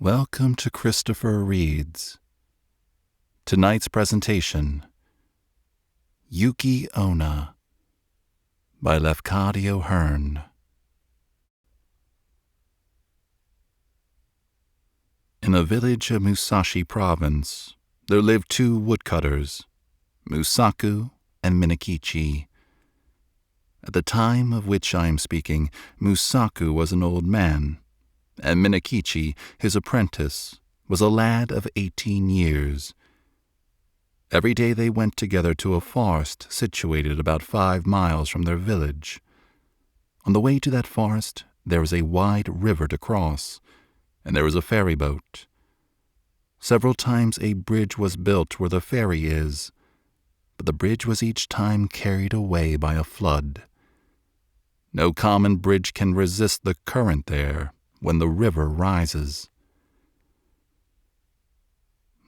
Welcome to Christopher Reads. Tonight's presentation, Yuki-Onna by Hearn. In a village of Musashi Province, there lived two woodcutters, Musaku and Minakichi. At the time of which I am speaking, Musaku was an old man, and Minakichi, his apprentice, was a lad of 18 years. Every day they went together to a forest situated about 5 miles from their village. On the way to that forest there was a wide river to cross, and there was a ferry boat. Several times a bridge was built where the ferry is, but the bridge was each time carried away by a flood. No common bridge can resist the current there when the river rises.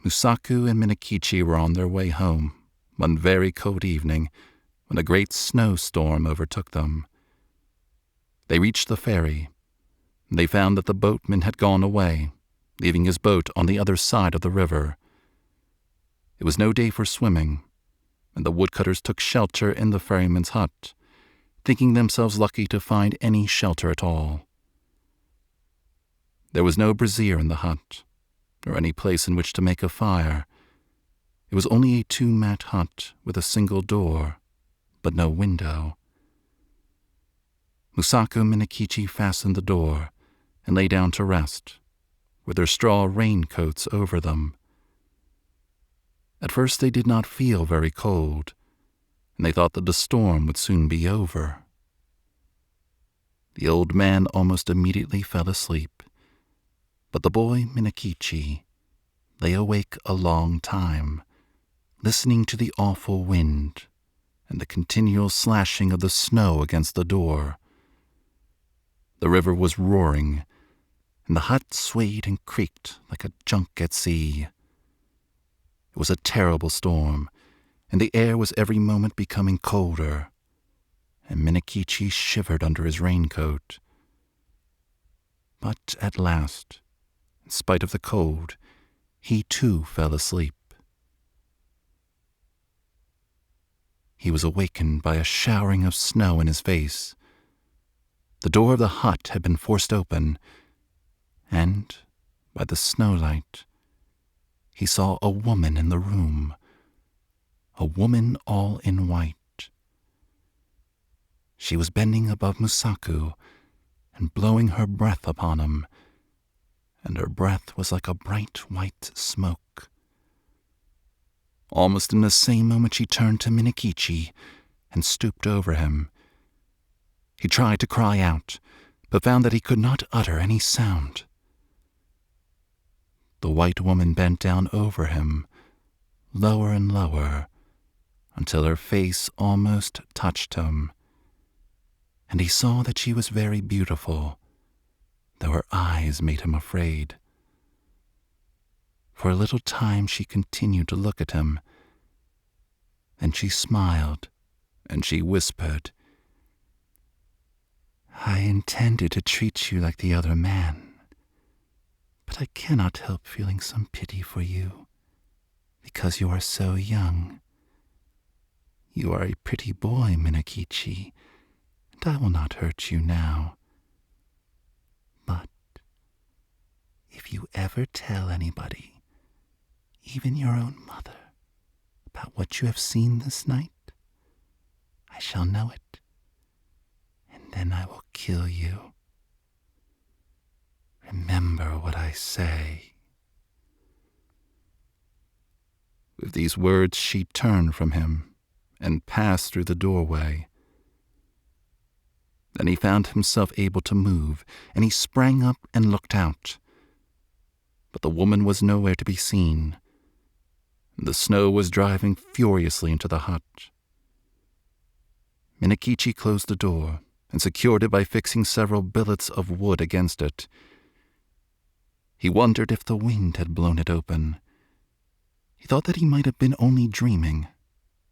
Musaku and Minakichi were on their way home one very cold evening when a great snowstorm overtook them. They reached the ferry, and they found that the boatman had gone away, leaving his boat on the other side of the river. It was no day for swimming, and the woodcutters took shelter in the ferryman's hut, thinking themselves lucky to find any shelter at all. There was no brazier in the hut, or any place in which to make a fire. It was only a 2-mat hut with a single door, but no window. Musaku and Minakichi fastened the door and lay down to rest, with their straw raincoats over them. At first they did not feel very cold, and they thought that the storm would soon be over. The old man almost immediately fell asleep, but the boy, Minakichi, lay awake a long time, listening to the awful wind and the continual slashing of the snow against the door. The river was roaring, and the hut swayed and creaked like a junk at sea. It was a terrible storm, and the air was every moment becoming colder, and Minakichi shivered under his raincoat. But at last, in spite of the cold, he too fell asleep. He was awakened by a showering of snow in his face. The door of the hut had been forced open, and, by the snowlight, he saw a woman in the room, a woman all in white. She was bending above Musaku and blowing her breath upon him, and her breath was like a bright white smoke. Almost in the same moment she turned to Minakichi and stooped over him. He tried to cry out, but found that he could not utter any sound. The white woman bent down over him, lower and lower, until her face almost touched him, and he saw that she was very beautiful, though her eyes made him afraid. For a little time she continued to look at him. Then she smiled, and she whispered, "I intended to treat you like the other man, but I cannot help feeling some pity for you, because you are so young. You are a pretty boy, Minakichi, and I will not hurt you now. But if you ever tell anybody, even your own mother, about what you have seen this night, I shall know it, and then I will kill you. Remember what I say." With these words she turned from him and passed through the doorway. Then he found himself able to move, and he sprang up and looked out. But the woman was nowhere to be seen. The snow was driving furiously into the hut. Minakichi closed the door and secured it by fixing several billets of wood against it. He wondered if the wind had blown it open. He thought that he might have been only dreaming,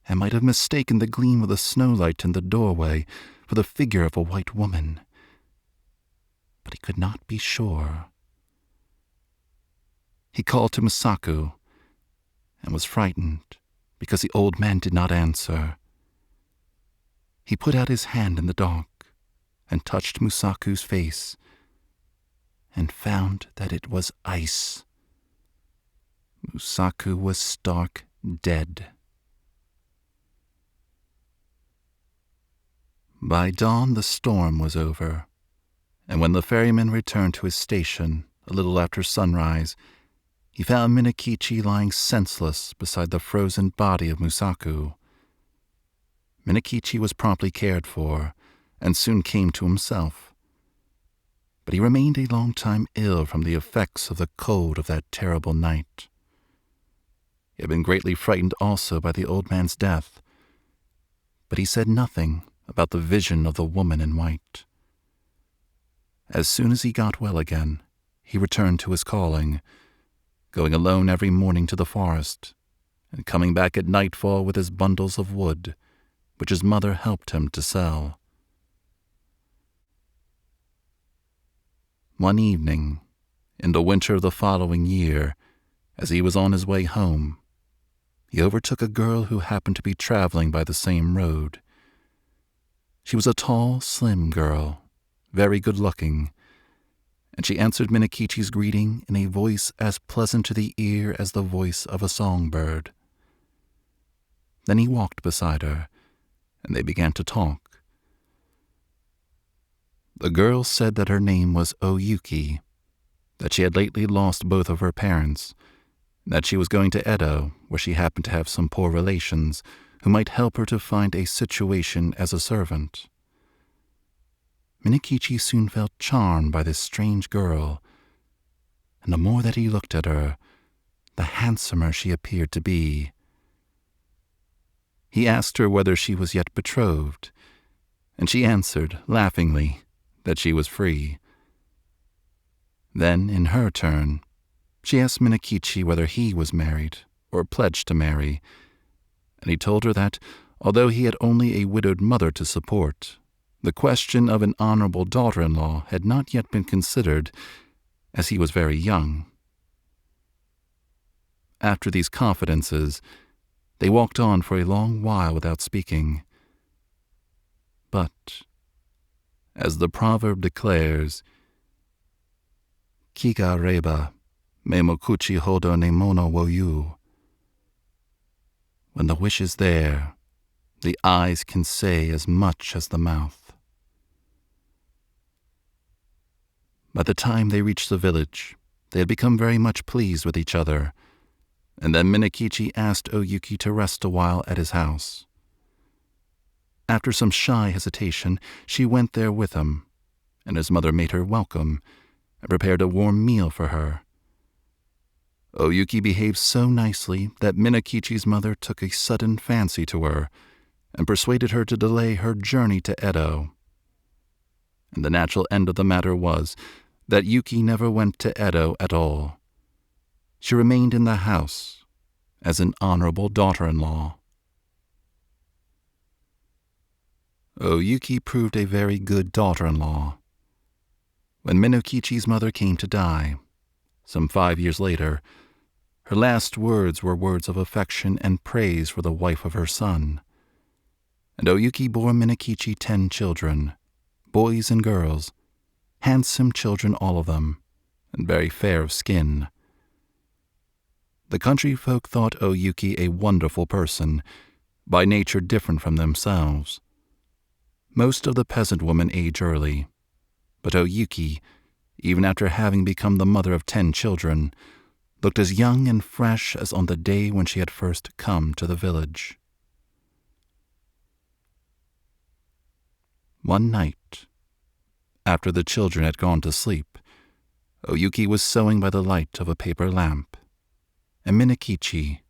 and might have mistaken the gleam of the snowlight in the doorway for the figure of a white woman. But he could not be sure. He called to Musaku and was frightened because the old man did not answer. He put out his hand in the dark and touched Musaku's face and found that it was ice. Musaku was stark dead. By dawn the storm was over, and when the ferryman returned to his station a little after sunrise, he found Minakichi lying senseless beside the frozen body of Musaku. Minakichi was promptly cared for and soon came to himself, but he remained a long time ill from the effects of the cold of that terrible night. He had been greatly frightened also by the old man's death, but he said nothing about the vision of the woman in white. As soon as he got well again, he returned to his calling, going alone every morning to the forest, and coming back at nightfall with his bundles of wood, which his mother helped him to sell. One evening, in the winter of the following year, as he was on his way home, he overtook a girl who happened to be traveling by the same road. She was a tall, slim girl, very good-looking, and she answered Minakichi's greeting in a voice as pleasant to the ear as the voice of a songbird. Then he walked beside her, and they began to talk. The girl said that her name was Oyuki, that she had lately lost both of her parents, and that she was going to Edo, where she happened to have some poor relations who might help her to find a situation as a servant. Minakichi soon felt charmed by this strange girl, and the more that he looked at her, the handsomer she appeared to be. He asked her whether she was yet betrothed, and she answered, laughingly, that she was free. Then, in her turn, she asked Minakichi whether he was married or pledged to marry, and he told her that, although he had only a widowed mother to support, the question of an honorable daughter-in-law had not yet been considered, as he was very young. After these confidences, they walked on for a long while without speaking. But, as the proverb declares, Kiga reba, memokuchi hodo ne mono wo yu. When the wish is there, the eyes can say as much as the mouth. By the time they reached the village, they had become very much pleased with each other, and then Minakichi asked Oyuki to rest a while at his house. After some shy hesitation, she went there with him, and his mother made her welcome and prepared a warm meal for her. Oyuki behaved so nicely that Minakichi's mother took a sudden fancy to her and persuaded her to delay her journey to Edo. And the natural end of the matter was that Yuki never went to Edo at all. She remained in the house as an honorable daughter-in-law. Oyuki proved a very good daughter-in-law. When Minakichi's mother came to die, some 5 years later, her last words were words of affection and praise for the wife of her son. And Oyuki bore Minakichi 10 children, boys and girls, handsome children all of them, and very fair of skin. The country folk thought Oyuki a wonderful person, by nature different from themselves. Most of the peasant women age early, but Oyuki, even after having become the mother of 10 children, looked as young and fresh as on the day when she had first come to the village. One night, after the children had gone to sleep, Oyuki was sewing by the light of a paper lamp, and Minakichi,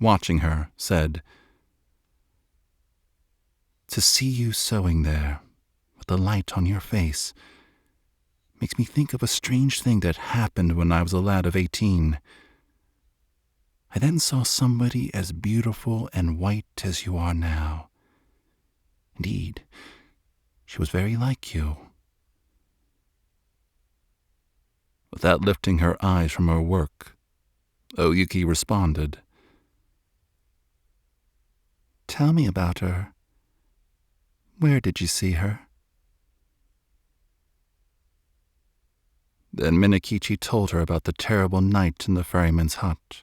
watching her, said, "To see you sewing there, with the light on your face, makes me think of a strange thing that happened when I was a lad of 18. I then saw somebody as beautiful and white as you are now. Indeed, she was very like you." Without lifting her eyes from her work, Oyuki responded. "Tell me about her. Where did you see her?" Then Minakichi told her about the terrible night in the ferryman's hut,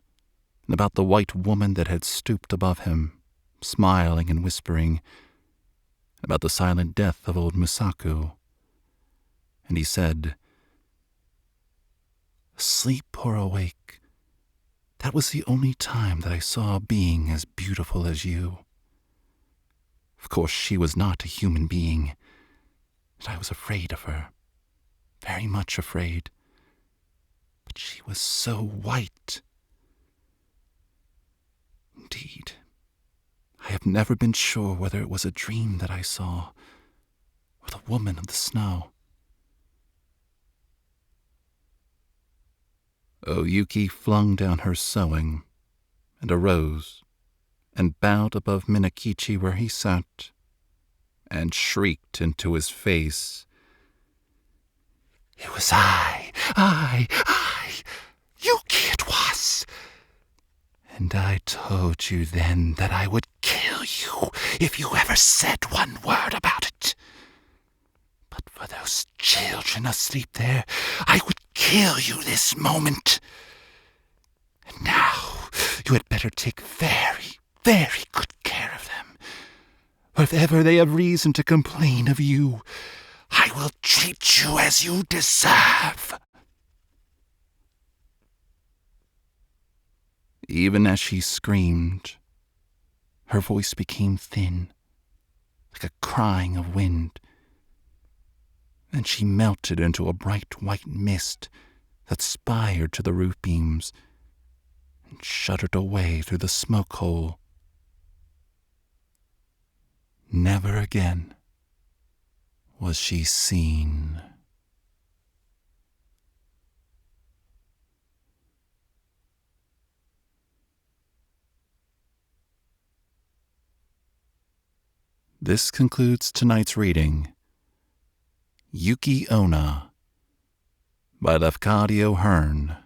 and about the white woman that had stooped above him, smiling and whispering, and about the silent death of old Musaku. And he said, "Asleep or awake, that was the only time that I saw a being as beautiful as you. Of course, she was not a human being, and I was afraid of her, very much afraid. But she was so white. Indeed, I have never been sure whether it was a dream that I saw, or the woman of the snow." Oyuki flung down her sewing, and arose, and bowed above Minakichi where he sat, and shrieked into his face, "It was I, Yuki it was! And I told you then that I would kill you if you ever said one word about it. But for those children asleep there, I would kill you this moment. And now you had better take very, very good care of them. For if ever they have reason to complain of you, I will treat you as you deserve." Even as she screamed, her voice became thin, like a crying of wind. Then she melted into a bright white mist that spired to the roof beams and shuddered away through the smoke hole. Never again was she seen. This concludes tonight's reading, Yuki-Onna by Lafcadio Hearn.